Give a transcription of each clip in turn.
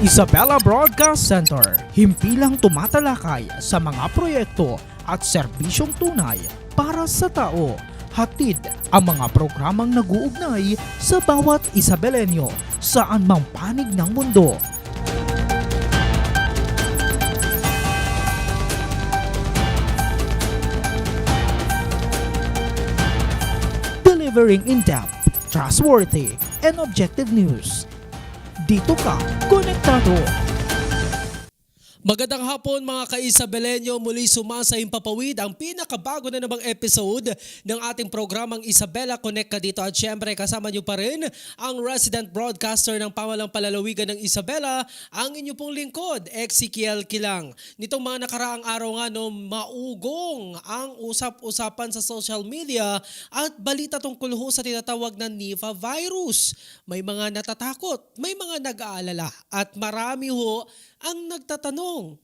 Isabela Broadcast Center, himpilang tumatalakay sa mga proyekto at serbisyong tunay para sa tao. Hatid ang mga programang nag-uugnay sa bawat Isabelenyo saan mang panig ng mundo. Delivering in-depth, trustworthy, and objective news. Dito ka, konektado. Magandang hapon mga ka-Isabelenyo, muli sumasayang papawid ang pinakabago na namang episode ng ating programang Isabela Connect ka dito at syempre kasama nyo pa rin ang resident broadcaster ng Pamalang Palalawigan ng Isabela, ang inyo pong lingkod, Ezekiel Kilang. Nitong mga nakaraang araw nga maugong ang usap-usapan sa social media at balita tungkol ho sa tinatawag na Nipah virus. May mga natatakot, may mga nag-aalala at marami ho ang nagtatanong.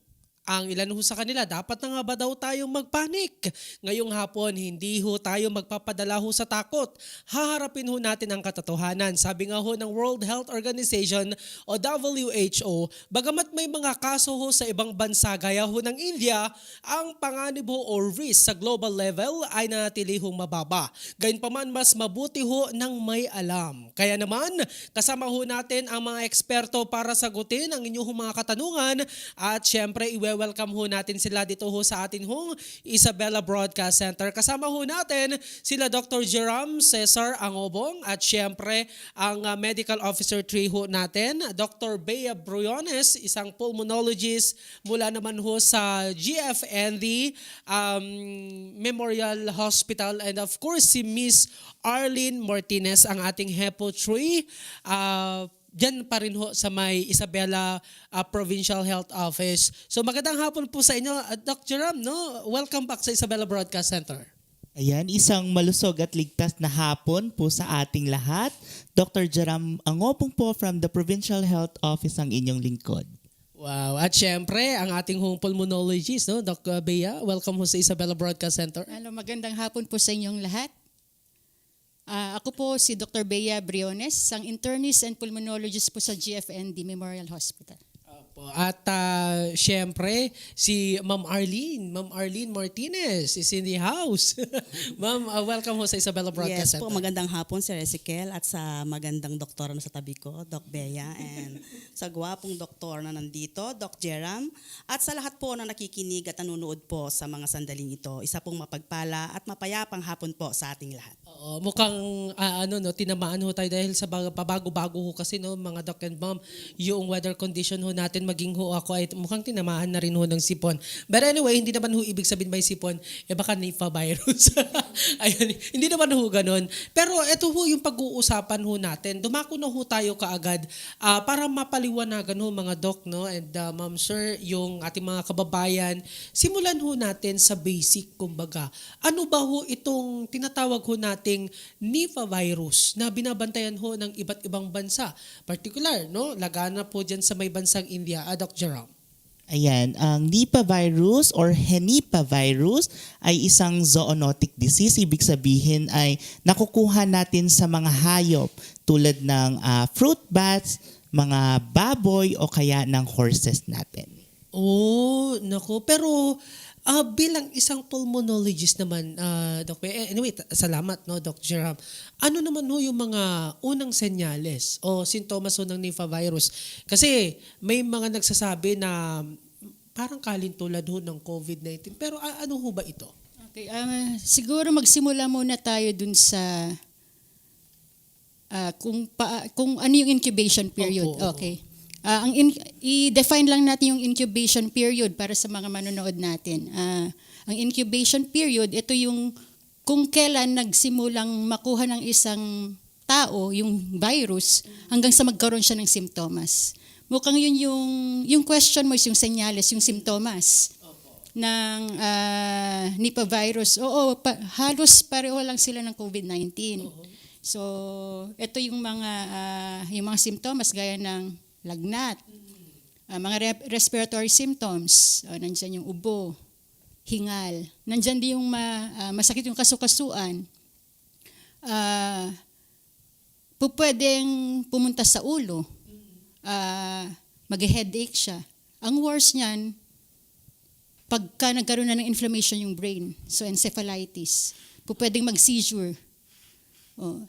Ang ilan ho sa kanila, dapat na nga ba daw tayong magpanik? Ngayong hapon, hindi ho tayo magpapadala ho sa takot. Haharapin ho natin ang katotohanan. Sabi nga ho ng World Health Organization o WHO, bagamat may mga kaso ho sa ibang bansa gaya ho ng India, ang panganib ho o risk sa global level ay nanatili hong mababa. Gayunpaman, mas mabuti ho ng may alam. Kaya naman, kasama ho natin ang mga eksperto para sagutin ang inyong mga katanungan at syempre welcome ho natin sila dito ho sa atin hong Isabela Broadcast Center. Kasama ho natin sila Dr. Jerome Cesar Angobong at syempre ang Medical Officer 3 ho natin, Dr. Bea Briones, isang pulmonologist mula naman ho sa GFND Memorial Hospital, and of course si Miss Arlene Martinez, ang ating Hepo 3 diyan pa rin ho sa may Isabela Provincial Health Office. So magandang hapon po sa inyo, Dr. Jerome, no? Welcome back sa Isabela Broadcast Center. Ayan, isang malusog at ligtas na hapon po sa ating lahat. Dr. Jerome Angobong po from the Provincial Health Office ang inyong lingkod. Wow, at syempre ang ating hong pulmonologist, no? Dr. Bea, welcome ho sa Isabela Broadcast Center. Hello, magandang hapon po sa inyong lahat. Ako po si Dr. Bea Briones, isang internist and pulmonologist po sa GFND Memorial Hospital. At syempre, si Ma'am Arlene Martinez is in the house. Ma'am, welcome ho sa Isabela Broadcast Yes Center. po, magandang hapon Sir Ezekiel at sa magandang doktor na sa tabi ko, Doc Bea, and sa gwapong doktor na nandito, Doc Jerome, at sa lahat po na nakikinig at nanonood po sa mga sandaling ito. Isa pong mapagpala at mapayapang hapon po sa ating lahat. Mukhang tinamaan ho tayo dahil sa pabago-bago ho kasi mga doc and ma'am, yung weather condition ho natin maging ho ako ay mukhang tinamaan na rin ho ng sipon. But anyway, hindi naman ho ibig sabihin may sipon, baka Nipah virus. Ayun, hindi naman ho ganun. Pero ito ho yung pag-uusapan ho natin. Dumako na ho tayo kaagad para mapaliwanagan ho mga doc, no? And ma'am sir, yung ating mga kababayan, simulan ho natin sa basic, kumbaga. Ano ba ho itong tinatawag ho nating Nipah virus na binabantayan ho ng iba't ibang bansa? Particular, no? Lagana po dyan sa may bansang India. Doc Jerome. Ayan, ang Nipah virus or Henipah virus ay isang zoonotic disease. Ibig sabihin ay nakukuha natin sa mga hayop tulad ng fruit bats, mga baboy o kaya ng horses natin. Oh, nako. Pero bilang isang pulmonologist naman, Doc, anyway, salamat, no, Doc Jerome. Ano naman ho yung mga unang senyales o sintomas ho ng Nipah virus? Kasi may mga nagsasabi na parang kalintulad ho ng COVID-19. Pero ano ho ba ito? Okay, siguro magsimula muna tayo dun sa kung ano yung incubation period. Opo. Okay. I-define lang natin yung incubation period para sa mga manonood natin. Ang incubation period, ito yung kung kailan nagsimulang makuha ng isang tao yung virus hanggang sa magkaroon siya ng simptomas. Mukhang yun yung question mo is yung senyales, yung simptomas ng Nipah virus. Oo, halos pareho lang sila ng COVID-19. So, ito yung mga simptomas gaya ng lagnat, mga respiratory symptoms, nandyan yung ubo, hingal, nandyan din yung masakit yung kasukasuan, pwedeng pumunta sa ulo, mag-headache siya. Ang worst niyan, pagka nagkaroon na ng inflammation yung brain, so encephalitis, pwedeng mag-seizure. Oh.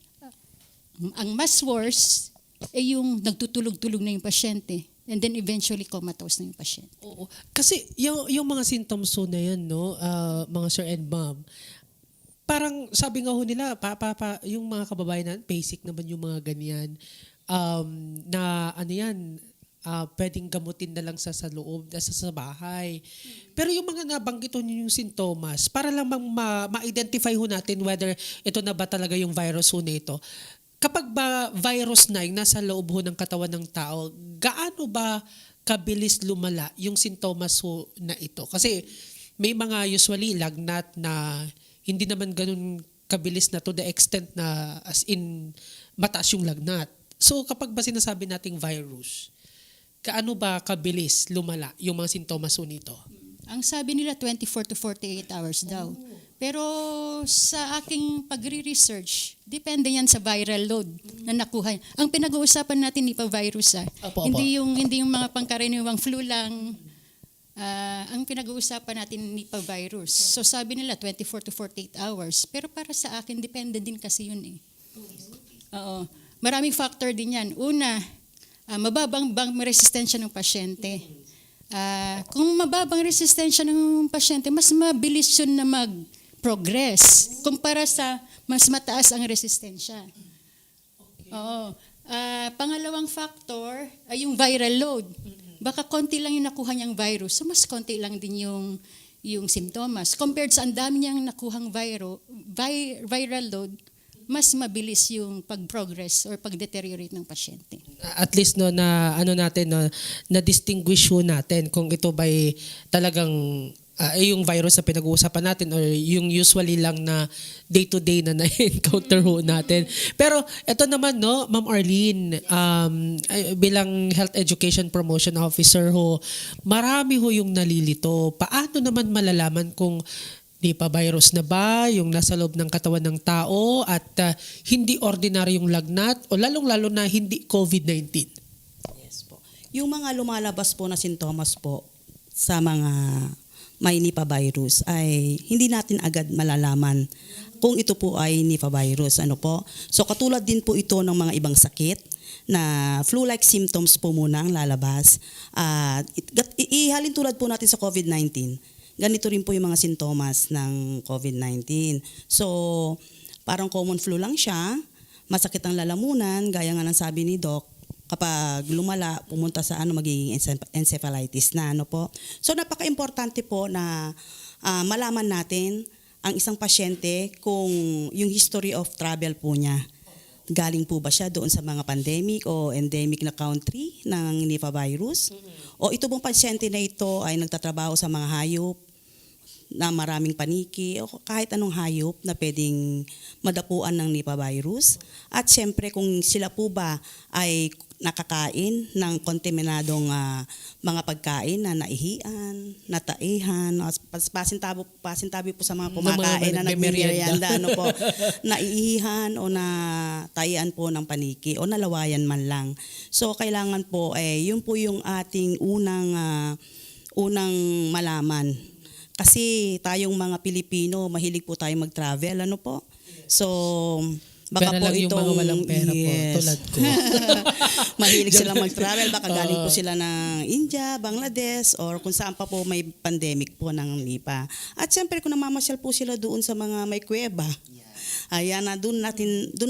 Ang mas worse ay yung nagtutulog-tulog na yung pasyente and then eventually comatose na yung pasyente. Oo. Kasi yung mga symptoms ho na yan, no, mga sir and ma'am, parang sabi nga ho nila, yung mga kababayan na, basic naman yung mga ganyan, na ano yan, pwedeng gamutin na lang sa loob, sa bahay. Pero yung mga nabanggit ho yung sintomas, para lang ma-identify ho natin whether ito na ba talaga yung virus ho na ito. Kapag ba virus na yung nasa loob ho ng katawan ng tao, gaano ba kabilis lumala yung sintomas ho na ito? Kasi may mga usually lagnat na hindi naman ganun kabilis na to the extent na as in mataas yung lagnat. So kapag ba sinasabi nating virus, gaano ba kabilis lumala yung mga sintomas ho nito? Ang sabi nila 24 to 48 hours daw. Pero sa aking pagre-research, depende yan sa viral load na nakuha. Ang pinag-uusapan natin Nipah virus Opo. hindi yung mga pangkaraniwang flu lang. Ang pinag-uusapan natin Nipah virus. So sabi nila 24 to 48 hours. Pero para sa akin, depende din kasi yun eh. Oo. Maraming factor din yan. Una, mababang resistensya ng pasyente. Kung mababang resistensya ng pasyente, mas mabilis yun na mag-progress kumpara sa mas mataas ang resistensya. Oo. Pangalawang factor ay yung viral load. Baka konti lang yung nakuha niyang virus, so mas konti lang din yung simptomas. Compared sa ang dami niyang nakuhang viral load, mas mabilis yung pag-progress or pag-deteriorate ng pasyente. At least no na ano natin no, na distinguish ho natin kung ito ba'y talagang yung virus na pinag-uusapan natin or yung usually lang na day-to-day na na-encounter ho natin. Pero ito naman, no, Ma'am Arlene, bilang Health Education Promotion Officer ho, marami ho yung nalilito. Paano naman malalaman kung Nipah virus na ba yung nasa loob ng katawan ng tao at hindi ordinaryong lagnat o lalong-lalo na hindi COVID-19? Yes po. Yung mga lumalabas po na sintomas po sa mga may Nipah virus ay hindi natin agad malalaman kung ito po ay Nipah virus. Ano po? So katulad din po ito ng mga ibang sakit na flu-like symptoms po muna ang lalabas. Ihalin tulad po natin sa COVID-19. Ganito rin po yung mga sintomas ng COVID-19. So parang common flu lang siya, masakit ang lalamunan, gaya nga ng sabi ni Doc, kapag lumala, pumunta sa magiging encephalitis na. Po. So napaka-importante po na malaman natin ang isang pasyente kung yung history of travel po niya. Galing po ba siya doon sa mga pandemic o endemic na country ng Nipah virus? O ito pong pasyente na ito ay nagtatrabaho sa mga hayop na maraming paniki o kahit anong hayop na pwedeng madapuan ng Nipah virus. At siyempre kung sila po ba ay nakakain ng kontaminadong mga pagkain na naihian, nataihan, pasintabi po sa mga kumakain na nagmimerienda, po, naihihan o nataian po ng paniki o nalawayan man lang. So kailangan po, yun po yung ating unang malaman. Kasi tayong mga Pilipino, mahilig po tayo mag-travel, po. So baka pero po lang yung itong, mga walang pera po, yes. tulad ko. Mahilig silang mag-travel, baka galing po sila ng India, Bangladesh, or kung saan pa po may pandemic po ng Nipah. At siyempre kung namamasyal po sila doon sa mga may kuweba, ayan na doon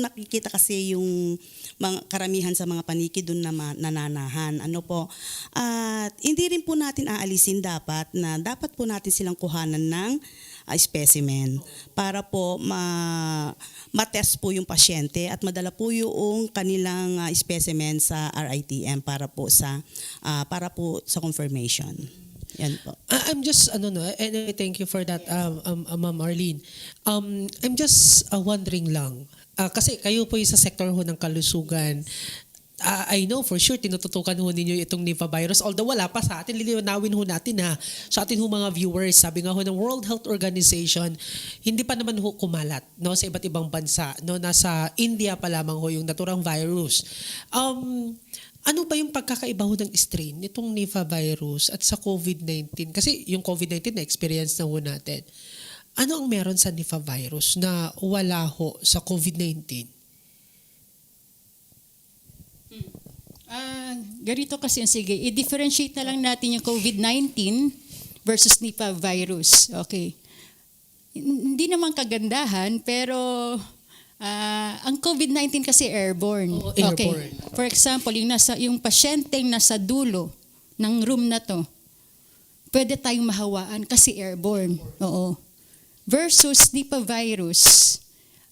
nakikita kasi yung mga karamihan sa mga paniki doon na nananahan. Po. At hindi rin po natin aalisin dapat po natin silang kuhanan ng specimen para po matest po yung pasyente at madala po yung kanilang specimen sa RITM para po sa confirmation. Yan po. I'm just and thank you for that Ma'am Arlene. I'm just wondering lang kasi kayo po yung sa sector ho ng kalusugan. I know for sure tinututukan ho ninyo itong Nipah virus, although wala pa sa atin, lilinawin ho natin sa atin ho mga viewers. Sabi nga ho ng World Health Organization, hindi pa naman ho kumalat sa iba't ibang bansa. Nasa India pa lamang ho yung naturang virus. Ano ba yung pagkakaiba ho ng strain nitong Nipah virus at sa COVID-19? Kasi yung COVID-19 na-experience na ho natin. Ano ang meron sa Nipah virus na wala ho sa COVID-19? Ganito kasi, sige, i-differentiate na lang natin yung COVID-19 versus Nipah virus. Okay. Hindi naman kagandahan, pero ang COVID-19 kasi airborne. Oo, airborne. Okay. For example, yung pasyenteng nasa dulo ng room na to, pwede tayong mahawaan kasi airborne. Oo. Versus Nipah virus,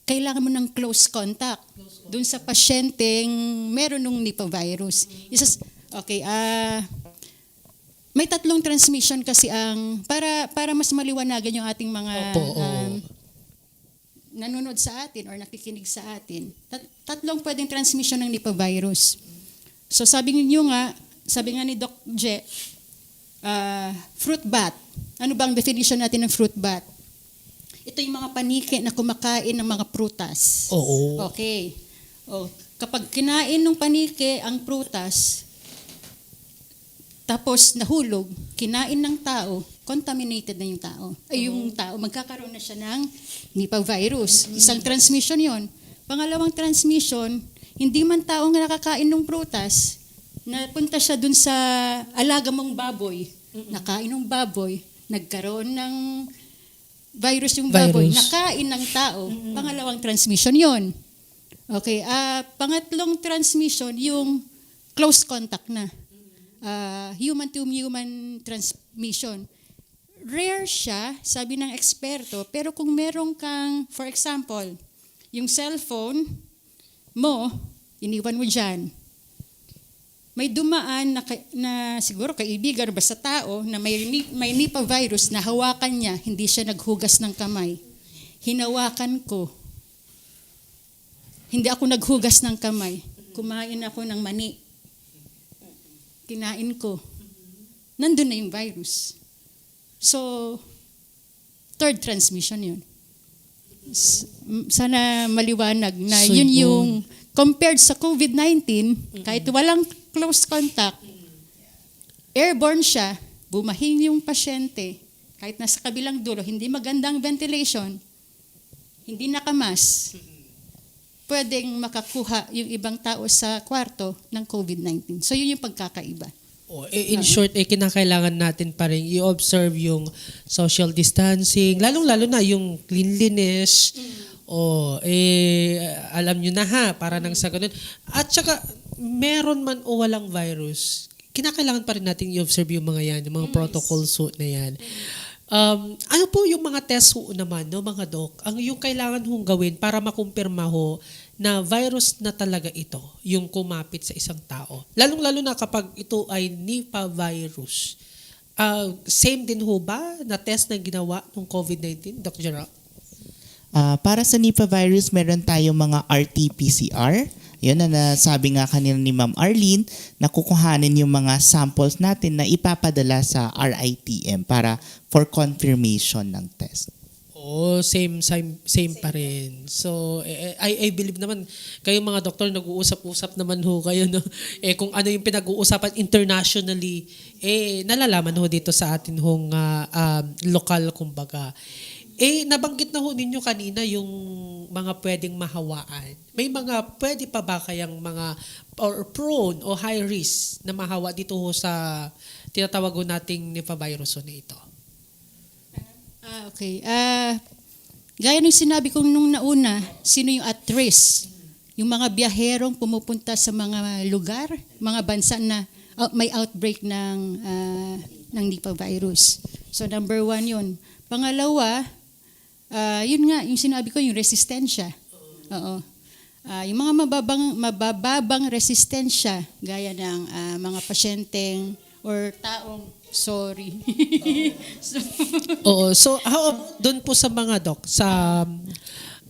kailangan mo ng close contact dun sa pasyenteng meron ng Nipah virus. Okay, may tatlong transmission kasi para mas maliwanagan yung ating mga nanonood sa atin or nakikinig sa atin. Tatlong pwedeng transmission ng Nipah virus. So sabi nga ni Doc Je, fruit bat. Ano bang definition natin ng fruit bat? Ito yung mga paniki na kumakain ng mga prutas. Oo. Okay. Kapag kinain ng paniki ang prutas, tapos nahulog, kinain ng tao, contaminated na yung tao. Yung tao, magkakaroon na siya ng Nipah virus. Isang transmission yon. Pangalawang transmission, hindi man taong nakakain ng prutas, napunta siya dun sa alaga mong baboy, nakain ng baboy, nagkaroon ng virus yung baboy, nakain ng tao, pangalawang transmission yon. Okay, pangatlong transmission, yung close contact na. Human-to-human transmission. Rare siya, sabi ng eksperto, pero kung meron kang, for example, yung cellphone mo, iniwan mo dyan, may dumaan na siguro kaibigan ba sa tao na may Nipah virus na hawakan niya, hindi siya naghugas ng kamay. Hinawakan ko. Hindi ako naghugas ng kamay. Kumain ako ng mani. Kinain ko. Nandun na yung virus. So, third transmission yun. Sana maliwanag na So, yun yung compared sa COVID-19, kahit walang close contact, airborne siya, bumahin yung pasyente, kahit nasa kabilang dulo, hindi magandang ventilation, hindi nakamas, pwedeng makakuha yung ibang tao sa kwarto ng COVID-19. So yun yung pagkakaiba. In short, kinakailangan natin pa rin i-observe yung social distancing, lalong-lalo na yung cleanliness. Alam nyo na para nang sa ganun. At saka, meron man o walang virus, kinakailangan pa rin natin i-observe yung mga yan, yung mga protocols na yan. Ano po yung mga test naman, no, mga doc, ang yung kailangan hong gawin para makumpirma ho na virus na talaga ito, yung kumapit sa isang tao? Lalong-lalo na kapag ito ay Nipah virus. Same din ho ba na test na ginawa ng COVID-19, Dr. Gerald? Para sa Nipah virus, meron tayong mga RT-PCR. Yun na nasabi nga kanina ni Ma'am Arlene, na kukuhanin yung mga samples natin na ipapadala sa RITM para for confirmation ng test. Same pa rin. So, I believe naman, kayong mga doktor, nag-uusap-usap naman ho kayo, no? Kung ano yung pinag-uusapan internationally, nalalaman ho dito sa atin hong lokal, kumbaga. Nabanggit na ho ninyo kanina yung mga pwedeng mahawaan. May mga pwede pa ba kayang mga or prone o high risk na mahawa dito ho sa tinatawag ho nating Nipah virus na ito? Okay. Gaya ng sinabi kong nung nauna, sino yung at risk? Yung mga biyaherong pumupunta sa mga lugar, mga bansa na may outbreak ng Nipah virus. So number 1 yun. Pangalawa, yun nga, yung sinabi ko, yung resistensya. Oo. Yung mga mababang resistensya, gaya ng mga pasyenteng or taong, sorry. So how doon po sa mga doc, sa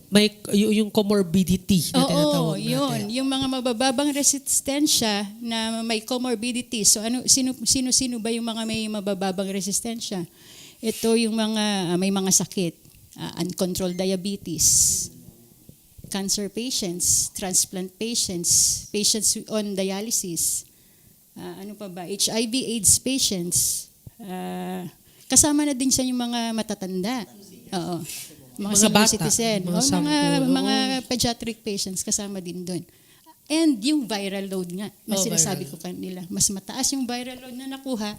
may yung comorbidity na tinatawag natin? Yun. Yung mga mabababang resistensya na may comorbidity. So sino ba yung mga may mabababang resistensya? Ito yung mga may mga sakit. Uncontrolled diabetes, cancer patients, transplant patients, patients on dialysis, ano pa ba, HIV/AIDS patients. Kasama na din siya yung mga matatanda. Oo. Mga senior bata, citizen. mga O, sample. mga pediatric patients kasama din doon. And yung viral load nga na sinasabi ko kanila. Mas mataas yung viral load na nakuha,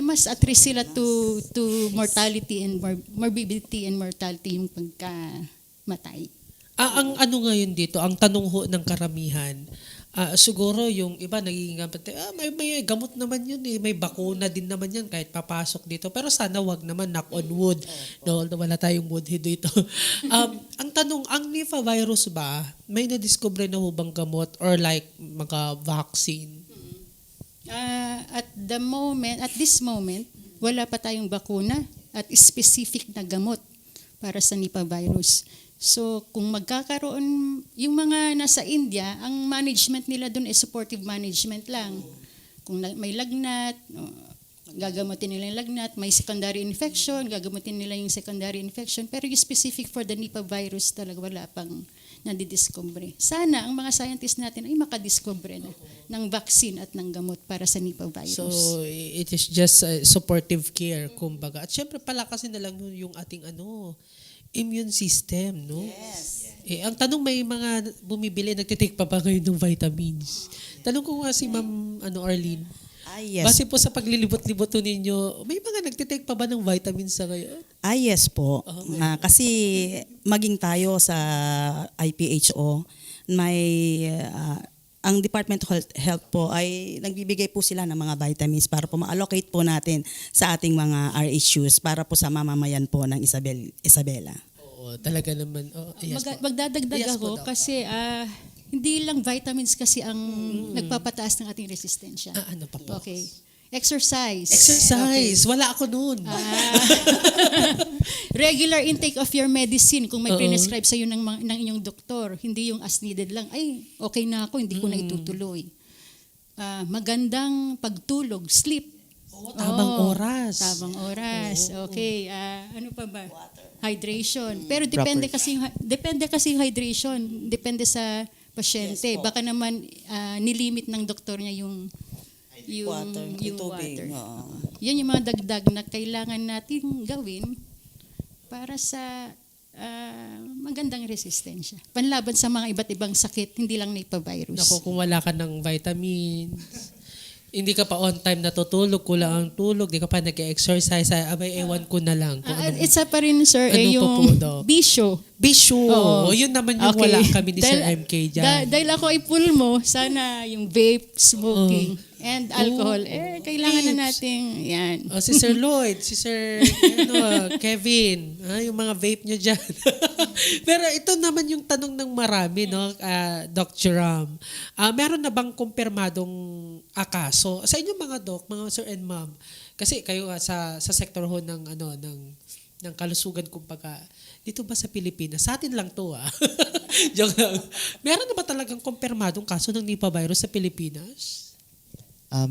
mas at risk sila to mortality and morbidity and mortality yung pagkamatay. Ang ano ngayon dito, ang tanong ho ng karamihan, siguro yung iba nagiging may gamot naman yun eh, may bakuna din naman yan kahit papasok dito. Pero sana wag naman, knock on wood. No, wala tayong wood dito. Ang tanong, ang Nipah virus ba, may na-discover na ho bang gamot or like mga vaccine? At this moment, wala pa tayong bakuna at specific na gamot para sa Nipah virus. So, kung magkakaroon, yung mga nasa India, ang management nila doon is supportive management lang. Kung may lagnat, gagamutin nila yung lagnat, may secondary infection, gagamutin nila yung secondary infection. Pero yung specific for the Nipah virus talaga wala pang nadidiscover. Sana ang mga scientists natin ay makadiscover na ng vaccine at ng gamot para sa Nipah virus. So, it is just supportive care, kumbaga. At syempre, palakasin na lang yung ating immune system, no? Yes. Ang tanong, may mga bumibili, nagtitake pa ba ngayon ng vitamins? Tanong ko nga si Ma'am Arlene. Yes. Base po sa paglilibot-libot ninyo, may mga nagtitake pa ba ng vitamins sa ngayon? Yes po. Kasi maging tayo sa IPHO, may ang Department of Health po ay nagbibigay po sila ng mga vitamins para po ma-allocate po natin sa ating mga RHUs para po sa mamamayan po ng Isabela. Oo, talaga naman. Yes po. Magdadagdag Yes po, ako Doc. kasi hindi lang vitamins kasi ang nagpapataas ng ating resistensya. Ano pa po? Okay. Exercise. Exercise. Wala ako noon. Regular intake of your medicine kung may prescribe sa iyo ng inyong doktor, hindi yung as needed lang. Ay, okay na ako, hindi ko na itutuloy. Magandang pagtulog, sleep. Tamang oras. Tamang oras. Okay. Ano pa ba? Hydration. Pero depende kasi yung hydration, depende sa pasyente. Baka naman nilimit ng doktor niya yung Water. water. Oo. Yan yung mga dagdag na kailangan natin gawin para sa magandang resistensya. Panlaban sa mga iba't ibang sakit, hindi lang Nipah virus. Naku, kung wala ka ng vitamins, hindi ka pa on time natutulog, kulang ang tulog, di ka pa nag-exercise, abay ewan ko na lang. Kung ano, Isa pa rin, sir, Ano pa yung po, Doc? bisyo. bisyo. Oo. Yun naman yung Okay. wala kami ni Sir Dahil- MK dyan. Dahil ako ay pull mo, sana yung vape, smoking, and alcohol, kailangan na natin, yan. Si Sir Lloyd, si Sir Kevin, yung mga vape nyo dyan. Pero ito naman yung tanong ng marami, no, Doc Jerome. Meron na bang kumpirmadong akaso sa inyong mga doc, mga sir and ma'am? Kasi kayo sa sektor ho ng kalusugan, kumbaga, dito ba sa Pilipinas? Sa atin lang to, Joke lang. Meron na ba talagang kumpirmadong kaso ng Nipah virus sa Pilipinas?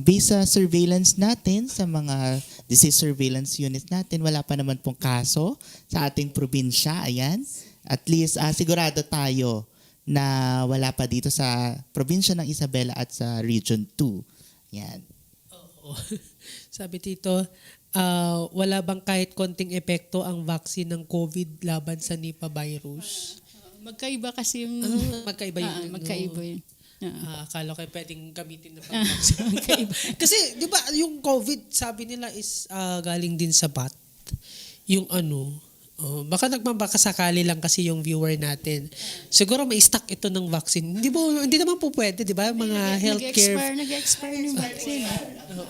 Based sa surveillance natin, sa mga disease surveillance unit natin, wala pa naman pong kaso sa ating probinsya. Ayan. At least sigurado tayo na wala pa dito sa probinsya ng Isabela at sa Region 2. Yan. Oo. Sabi dito, wala bang kahit konting epekto ang vaccine ng COVID laban sa Nipah virus? Magkaiba kasi yung... Magkaiba yun. magkaiba yun. Akala ko pwedeng gamitin na pang-vaccine. Kasi, di ba, yung COVID, sabi nila is galing din sa bat. Yung baka nagmabakasakali lang kasi yung viewer natin. Siguro may stock ito ng vaccine. Hindi naman po pwede, di ba? Mga healthcare. Nag-expire yung vaccine.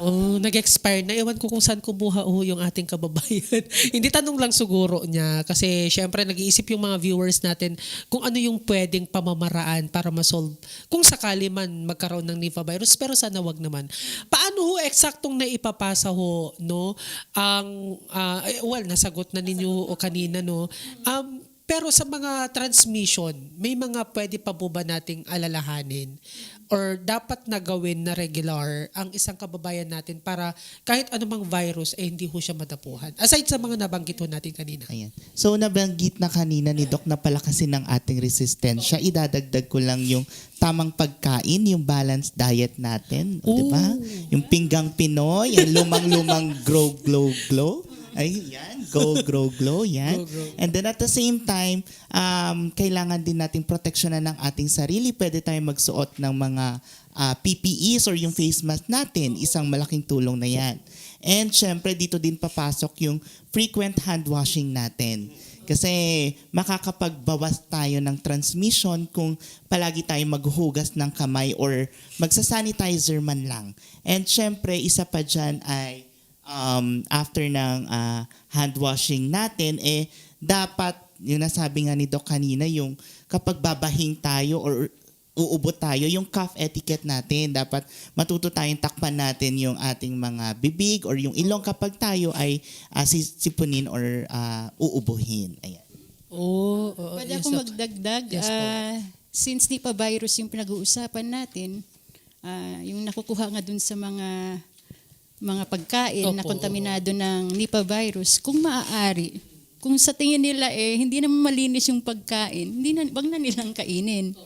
Oo, nag-expire na. Ewan ko kung saan kumuha yung ating kababayan. Hindi tanong lang siguro niya kasi syempre nag-iisip yung mga viewers natin kung ano yung pwedeng pamamaraan para masolve kung sakali man magkaroon ng Nipah virus, pero sana wag naman. Paano ho eksaktong naipapasa ang nasagot na ninyo o kanina, no? Pero sa mga transmission, may mga pwede pa po ba nating alalahanin or dapat na gawin na regular ang isang kababayan natin para kahit anumang virus hindi ho siya matapuhan? Aside sa mga nabanggit ho natin kanina. Ayan. So nabanggit na kanina ni Doc na palakasin ng ating resistensya. Idadagdag ko lang yung tamang pagkain, yung balanced diet natin. O, di ba? Yung pinggang Pinoy, yung lumang-lumang grow, glow, glow. Ay, yan. Go, grow, glow. Yan. Go, grow. And then at the same time, kailangan din nating proteksyonan ng ating sarili. Pwede tayong magsuot ng mga PPEs or yung face mask natin. Isang malaking tulong na yan. And syempre, dito din papasok yung frequent hand washing natin. Kasi makakapagbawas tayo ng transmission kung palagi tayo maghuhugas ng kamay or magsasanitizer man lang. And syempre, isa pa dyan ay after ng hand washing natin, dapat, yung nasabi nga ni Doc kanina, yung kapag babahing tayo or uubot tayo, yung cough etiquette natin, dapat matuto tayong takpan natin yung ating mga bibig or yung ilong kapag tayo ay sipunin or uubuhin. Ayan. Pwede yes, akong Doc. magdagdag. Yes po. Since Nipah virus yung pinag-uusapan natin, yung nakukuha nga dun sa mga pagkain na Opo, kontaminado ng Nipah virus, kung maaari, kung sa tingin nila hindi naman malinis yung pagkain, wag na nilang kainin.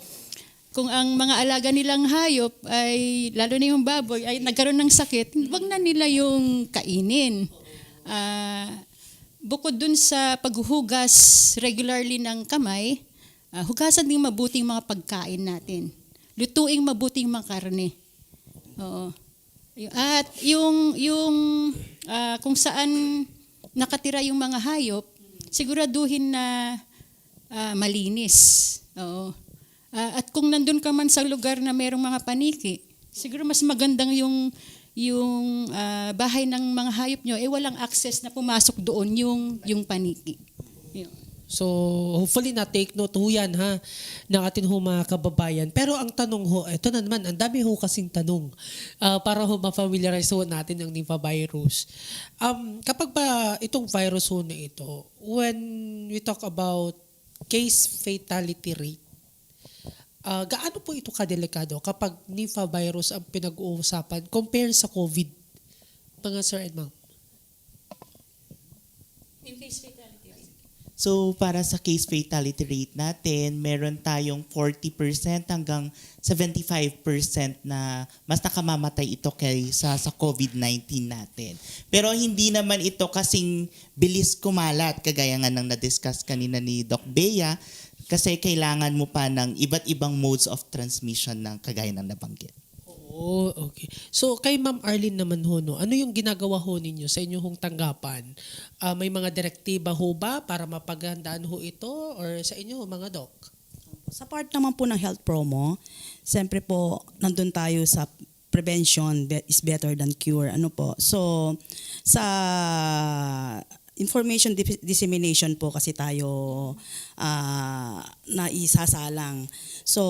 Kung ang mga alaga nilang hayop ay, lalo na yung baboy, ay nagkaroon ng sakit, wag na nila yung kainin. Bukod dun sa paghuhugas regularly ng kamay, hugasan din mabuti yung mga pagkain natin. Lutuing mabuti yung mga karne. Oo. At yung kung saan nakatira yung mga hayop, siguraduhin na malinis. Oo. At kung nandun ka man sa lugar na merong mga paniki, siguro mas magandang yung bahay ng mga hayop nyo, walang access na pumasok doon yung paniki. Yun. So, hopefully na-take note ho yan ha, ng ating ho mga kababayan. Pero ang tanong ho, ito na naman, ang dami ho kasing tanong para ho ma-familiarize ho natin ng Nipah virus. Kapag ba itong virus ho na ito, when we talk about case fatality rate, gaano po ito kadelikado kapag Nipah virus ang pinag-uusapan compare sa COVID, mga sir and ma'am? So para sa case fatality rate natin, meron tayong 40% hanggang 75% na mas nakamamatay ito kaysa sa COVID-19 natin. Pero hindi naman ito kasing bilis kumalat, kagaya nga ng na-discuss kanina ni Doc Bea, kasi kailangan mo pa ng iba't ibang modes of transmission ng kagaya ng nabanggit. Oh, okay. So kay Ma'am Arlene naman ho, no, ano yung ginagawa ho ninyo sa inyong tanggapan? May mga direktiba ho ba para mapaghandaan ho ito or sa inyo mga doc? Sa part naman po ng health promo, siyempre po nandun tayo sa prevention is better than cure. Ano po? So sa information dissemination po kasi tayo naisasalang. So,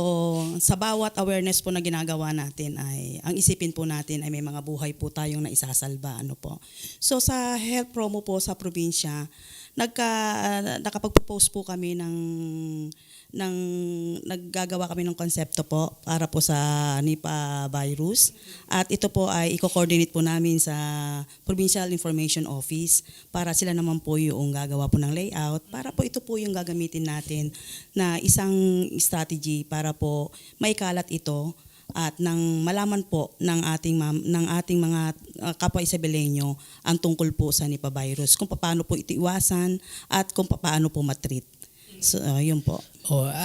sa bawat awareness po na ginagawa natin ay, ang isipin po natin ay may mga buhay po tayong naisasalba. Ano po. So, sa health promo po sa probinsya, nakapag-propose po kami naggagawa kami ng konsepto po para po sa Nipah virus. At ito po ay i-coordinate po namin sa Provincial Information Office para sila naman po yung gagawa po ng layout para po ito po yung gagamitin natin na isang strategy para po maikalat ito at nang malaman po ng ating mga kapwa Isabelenyo ang tungkol po sa Nipah virus, kung paano po ito iwasan at kung paano po matreat. So, yun po.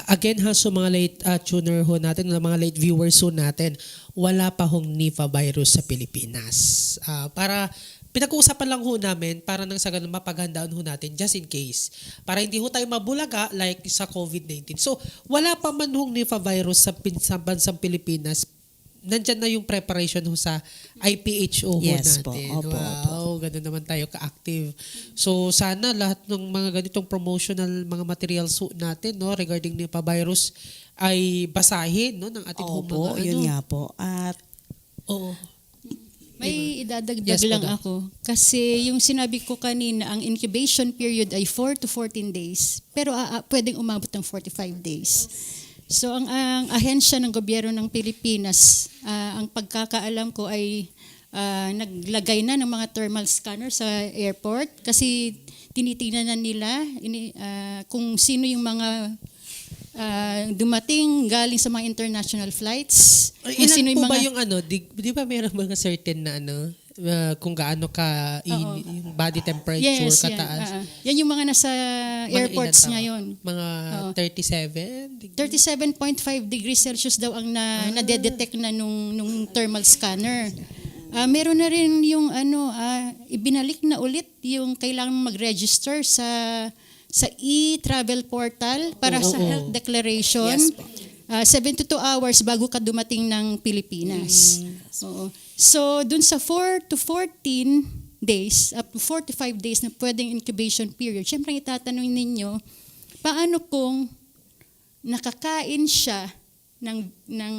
Again ha, so mga late tuner ho natin, mga late viewers ho natin, wala pa hong Nipah virus sa Pilipinas. Para pinag-uusapan lang ho namin para nang sa ganun mapaghandaan ho natin just in case. Para hindi ho tayo mabulaga like sa COVID-19. So wala pa man hong Nipah virus sa bansang Pilipinas. Nandyan na yung preparation ho sa IPHO ho Yes natin. po. Opo, Wow, ganun naman tayo ka-active. So sana lahat ng mga ganitong promotional mga materials ho natin no regarding Nipah virus ay basahin no ng ating Opo, mga yun nga po. At oo. May idadagdag Yes po, lang Doc. ako. Kasi yung sinabi ko kanina, ang incubation period ay 4 to 14 days. Pero pwedeng umabot ng 45 days. So ang ahensya ng gobyerno ng Pilipinas, ang pagkakaalam ko ay naglagay na ng mga thermal scanner sa airport kasi tinitingnan na nila kung sino yung mga dumating galing sa mga international flights. Kung Ilan sino po ba yung di ba mayroong mga certain na kung gaano ka yung body temperature Yes, kataas? yan yung mga nasa Mga airports ilan tao? ngayon. Mga 37? 37.5 degrees Celsius daw ang nadedetect na nung thermal scanner. Meron na rin yung ibinalik na ulit yung kailangan mag-register sa e-travel portal para sa health declaration. Yes po. 72 hours bago ka dumating ng Pilipinas. Oo. So, dun sa 4 to 14 days, up to 45 days na pwedeng incubation period, syempre itatanong ninyo, paano kung nakakain siya ng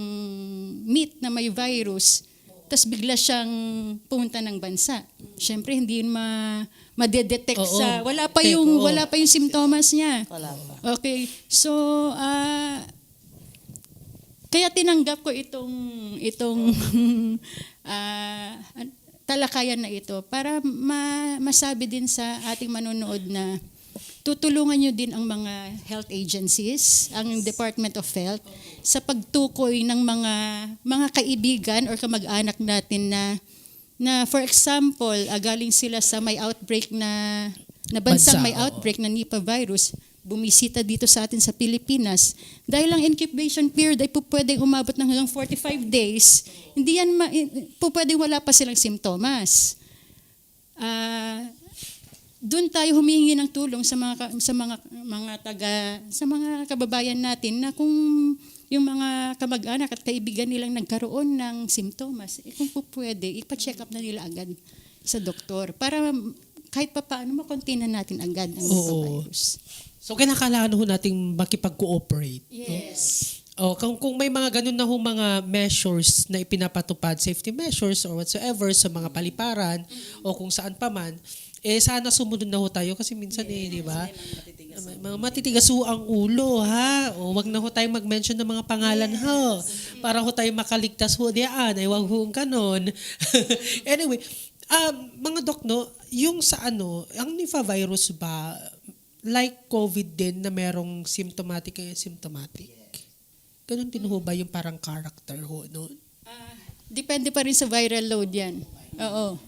meat na may virus, tapos bigla siyang pumunta ng bansa? Syempre, hindi yun madedetect Oo. wala pa Oo. yung simptomas niya. Wala pa. Okay. So, kaya tinanggap ko itong talakayan na ito para masabi din sa ating manonood na tutulungan nyo din ang mga health agencies, ang Department of Health, sa pagtukoy ng mga kaibigan or kamag-anak natin na for example, galing sila sa may outbreak na bansang Bansa, may outbreak na Nipah virus, bumisita dito sa atin sa Pilipinas. Dahil ang incubation period ay pwedeng umabot ng hanggang 45 days, hindi yan pwedeng wala pa silang simptomas. Doon tayo humihingi ng tulong sa mga kababayan natin na kung yung mga kamag-anak at kaibigan nilang nagkaroon ng simptomas, kung pwede, ipa-check up na nila agad sa doktor para kahit pa paano makontain na natin agad ang Nipah virus. So, kinakailangan ho nating makipag-cooperate. Yes. Kung may mga ganun na ho mga measures na ipinapatupad, safety measures or whatsoever sa mga paliparan o kung saan pa man, sana sumunod na ho tayo kasi minsan di ba? Matitigas ho ang ulo, ha? O wag na ho tayo mag-mention ng mga pangalan, ha? Para ho tayo makaligtas ho diyan. Ay wag ho kanon. Anyway, mga dok, no, yung sa ang Nipah virus ba, like COVID din na merong symptomatic and asymptomatic? Ganun din ho ba yung parang character ho noon? Depende pa rin sa viral load yan. Oo.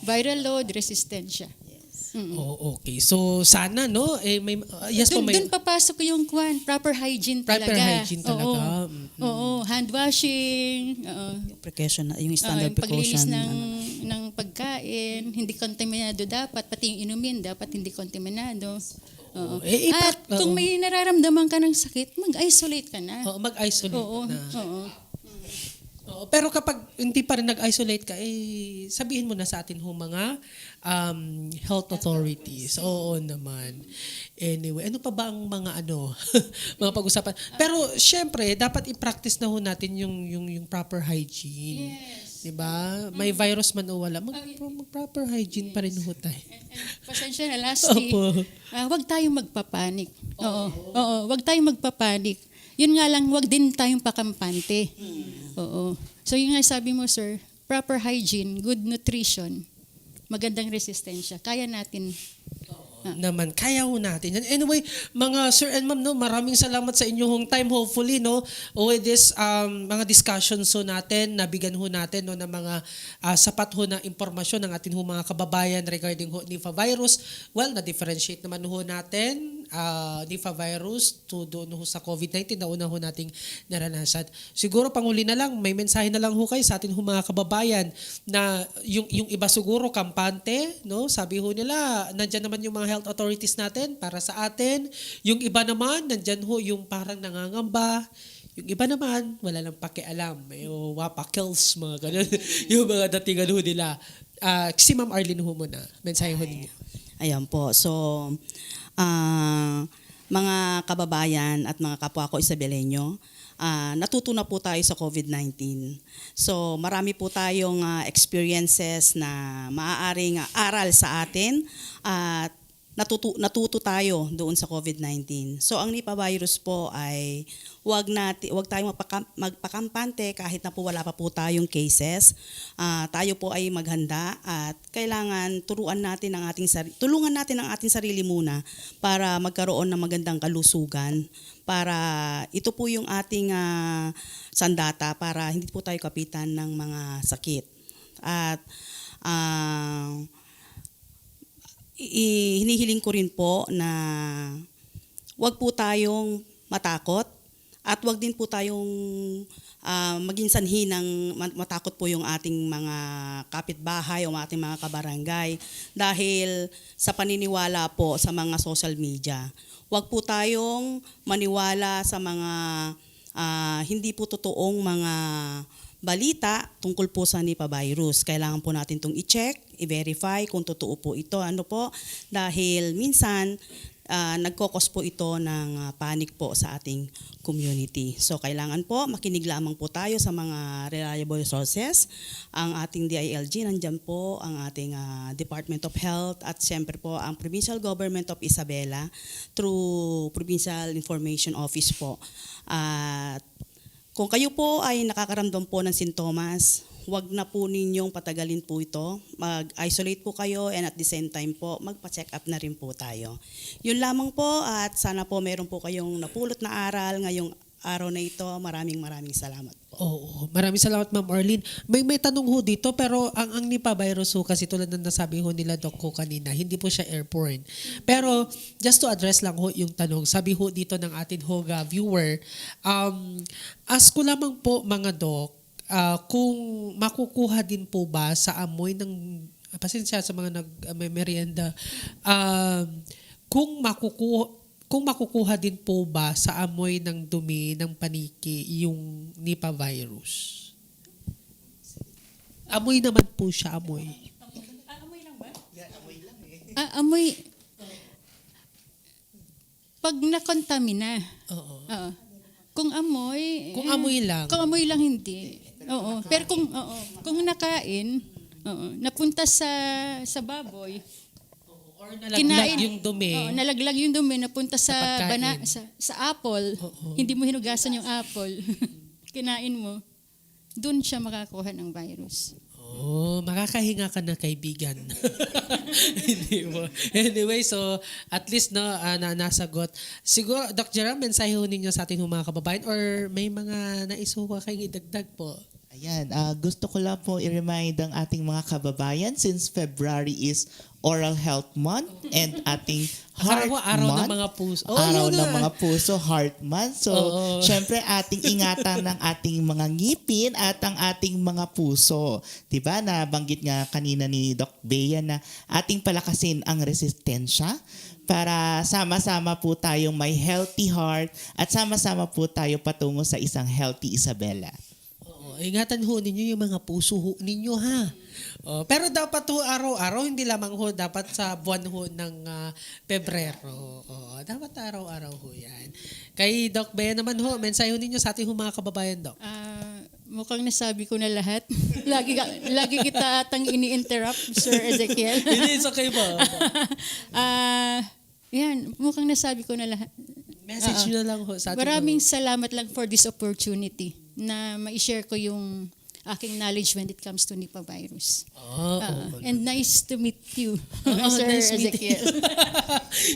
Viral load, resistensya. Oh, okay. So sana no yes po may Doon papasok yung proper hygiene talaga. proper hygiene talaga. Oo, hand washing, Precaution na, yung standard yung paglinis precaution. ng pagkain, hindi kontaminado dapat, pati yung inumin dapat hindi kontaminado. Oo. At kung may nararamdaman ka ng sakit, mag-isolate ka na. Mag-isolate Oo. na. Oo. Pero kapag hindi pa rin nag-isolate ka, sabihin mo na sa atin mga health authorities. Oo naman. Anyway, ano pa ba ang mga mga pag-usapan? Pero syempre, dapat i-practice na ho natin yung proper hygiene. Yes. Diba? May virus man o wala, mag-proper hygiene pa rin ho tayo. Pasensya na, lastly, wag tayong magpapanik. Oo, wag tayong magpapanik. Yun nga lang, wag din tayong pakampante. Oo. So yun nga sabi mo, sir, proper hygiene, good nutrition, magandang resistensya. Kaya natin. Naman, kaya ho natin. And anyway, mga sir and ma'am, no, maraming salamat sa inyong time. Hopefully, no, with this mga discussions ho natin, nabigyan ho natin no, ng mga sapat ho na impormasyon ng ating ho mga kababayan regarding ho Nipah virus. Well, na-differentiate naman ho natin Nipah virus to doon ho sa COVID-19 na una ho nating naranasan. Siguro panguli na lang, may mensahe na lang ho kayo sa ating ho mga kababayan na yung iba siguro kampante, no? Sabi ho nila, nandiyan naman yung mga health authorities natin para sa atin. Yung iba naman, nandyan ho yung parang nangangamba. Yung iba naman, wala lang pakialam. May wapa kills, mga ganun. Yung mga datingan ho nila. Si Ma'am Arlene ho muna. Mensahe ho ninyo. Ayan po. So, mga kababayan at mga kapwa ko Isabelenyo, natuto na po tayo sa COVID-19. So marami po tayong experiences na maaaring aral sa atin at natuto tayo doon sa COVID-19. So ang Nipah virus po ay wag tayong magpakampante kahit na po wala pa po tayong cases. Tayo po ay maghanda at kailangan tulungan natin ang ating sarili muna para magkaroon ng magandang kalusugan, para ito po yung ating sandata para hindi po tayo kapitan ng mga sakit. At hinihiling ko rin po na wag po tayong matakot at wag din po tayong maging sanhi ng matakot po yung ating mga kapitbahay o ating mga kabarangay dahil sa paniniwala po sa mga social media. Wag po tayong maniwala sa mga hindi po totoong mga balita tungkol po sa Nipah virus. Kailangan po natin itong i-check, i-verify kung totoo po ito. Dahil minsan nagkokos po ito ng panic po sa ating community. So kailangan po makinig lamang po tayo sa mga reliable sources. Ang ating DILG, nandyan po ang ating Department of Health at siyempre po ang Provincial Government of Isabela through Provincial Information Office po. At kung kayo po ay nakakaramdam po ng sintomas, wag na po ninyong patagalin po ito. Mag-isolate po kayo and at the same time po, magpa-check up na rin po tayo. Yun lamang po at sana po meron po kayong napulot na aral ngayong araw na ito. Maraming salamat po. Oo, maraming salamat Ma'am Arlene. May tanong ho dito pero ang Nipah virus ho kasi tulad ng nasabi ho nila Doc ko kanina, hindi po siya airborne. Pero just to address lang ho yung tanong, sabi ho dito ng ating viewer, ask ko lamang po mga Doc, kung makukuha din po ba sa amoy ng, pasensya sa mga nag-merienda, kung makukuha din po ba sa amoy ng dumi ng paniki yung Nipah virus? Amoy naman po siya, amoy. Amoy lang ba? Amoy. Pag nakontamina. Oo. Oo. Kung amoy. Kung amoy lang. Kung amoy lang hindi. Oo. Pero kung nakain, napunta sa baboy. Or nalaglag yung dumi. Nalaglag yung dumi, napunta sa pagkain. sa apple. Hindi mo hinugasan yung apple. Kinain mo. Doon siya makakuha ng virus. Oh, makakahinga ka na kaibigan. Hindi mo. Anyway, so at least nasagot. Siguro, Doc Jerome, mensahe ho ninyo sa ating mga kababayan or may mga naisuha kayong idagdag po? Ayan, gusto ko lang po i-remind ang ating mga kababayan since February is Oral Health Month and ating Heart Araw Month. ng mga puso. Araw ng mga puso, Heart Month. So, syempre ating ingatan ng ating mga ngipin at ang ating mga puso. Diba? Nabanggit nga kanina ni Doc Bea na ating palakasin ang resistensya para sama-sama po tayong may healthy heart at sama-sama po tayo patungo sa isang healthy Isabela. Ingatan ho ninyo yung mga puso ho ninyo ha. Pero dapat ho araw-araw, hindi lamang ho dapat sa buwan ho ng Pebrero. Dapat araw-araw ho yan. Kay Doc Bea naman ho, mensahe ho ninyo sa ating mga kababayan, Doc. Mukhang nasabi ko na lahat. lagi kita atang ini-interrupt, Sir Ezekiel. Hindi, it's okay po. Yan, mukhang nasabi ko na lahat. Message nyo na lang ho sa ating Maraming salamat lang for this opportunity na ma-share ko yung aking knowledge when it comes to Nipah virus. And nice to meet you, Sir nice Ezekiel.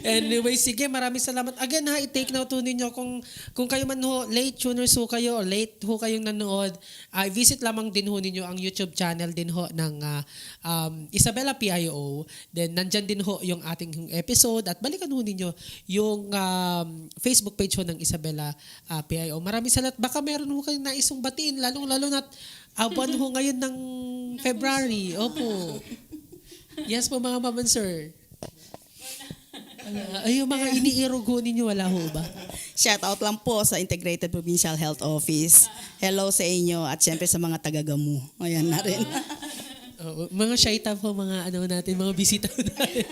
Anyway, sige, maraming salamat. Again ha, i-take note ho ninyo kung kayo man ho, late tuners ho kayo o late ho kayong nanood, visit lamang din ho ninyo ang YouTube channel din ho ng Isabela PIO. Then nandyan din ho yung ating episode at balikan ho ninyo yung Facebook page ho ng Isabela PIO. Maraming salamat. Baka meron ho kayong naisong batiin, lalong-lalo na buwan ho ngayon ng February. Opo. Yes po mga maman sir. Ay, yung mga iniirog ho ninyo, wala ho ba? Shout out lang po sa Integrated Provincial Health Office. Hello sa inyo at syempre sa mga taga-Gamu. Ayan na rin. Oo, mga shy type po, mga natin, mga bisita natin.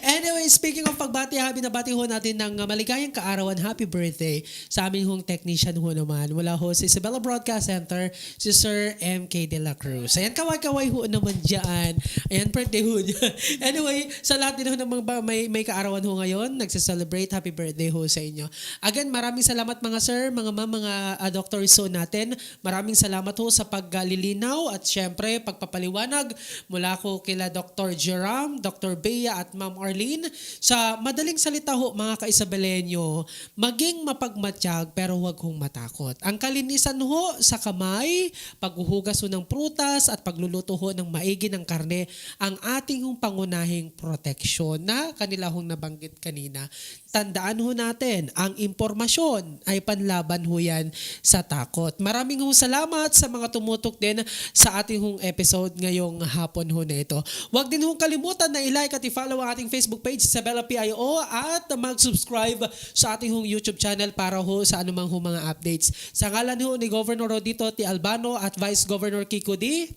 Anyway, speaking of pagbati, binabati ho natin ng maligayang kaarawan, happy birthday sa aming hong technician ho naman. Mula ho sa Isabela Broadcast Center, si Sir MK De La Cruz. Ayan, kaway-kaway ho naman dyan. Ayan, birthday ho niya. Anyway, sa lahat din ho ng mga may kaarawan ho ngayon, nagsa-celebrate, happy birthday ho sa inyo. Again, maraming salamat mga sir, mga ma'am, mga doctors ho natin. Maraming salamat ho sa paglilinaw at syempre, pagpapaliwanag mula ko kila Dr. Jeram, Dr. Bea at Ma'am Arlene. Sa madaling salita ho mga ka-Isabelenyo, maging mapagmatiyag pero huwag hong matakot. Ang kalinisan ho sa kamay, paghuhugas ho ng prutas at pagluluto ho ng maigi ng karne ang ating hong pangunahing proteksyon na kanila hong nabanggit kanina. Tandaan ho natin, ang impormasyon ay panlaban ho yan sa takot. Maraming ho salamat sa mga tumutok din sa ating hong episode ngayong hapon ho na ito. Huwag din ho kalimutan na i-like at i-follow ang ating Facebook page, Isabela PIO, at mag-subscribe sa ating hong YouTube channel para ho sa anumang ho mga updates. Sa ngalan ho ni Governor Rodito T. Albano at Vice Governor Kiko D.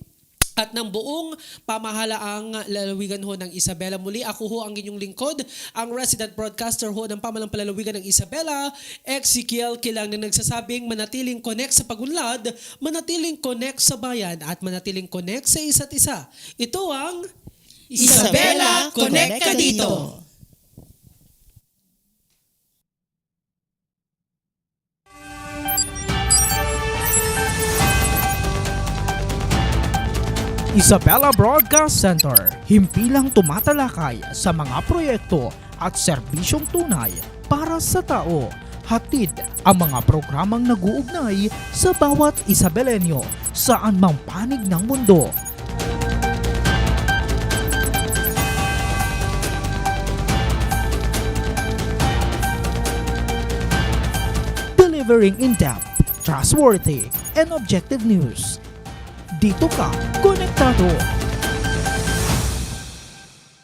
At ng buong pamahalaang lalawigan ho ng Isabela. Muli, ako ho ang inyong lingkod, ang resident broadcaster ho ng pamahalang palalawigan ng Isabela, Ezekiel Kilang, na nagsasabing manatiling connect sa pagunlad, manatiling connect sa bayan, at manatiling connect sa isa't isa. Ito ang Isabela, connect ka dito! Isabela Broadcast Center, himpilang tumatalakay sa mga proyekto at serbisyong tunay para sa tao. Hatid ang mga programang nag-uugnay sa bawat Isabelenyo saan mang panig ng mundo. Delivering in-depth, trustworthy, and objective news. Dito ka, konektado.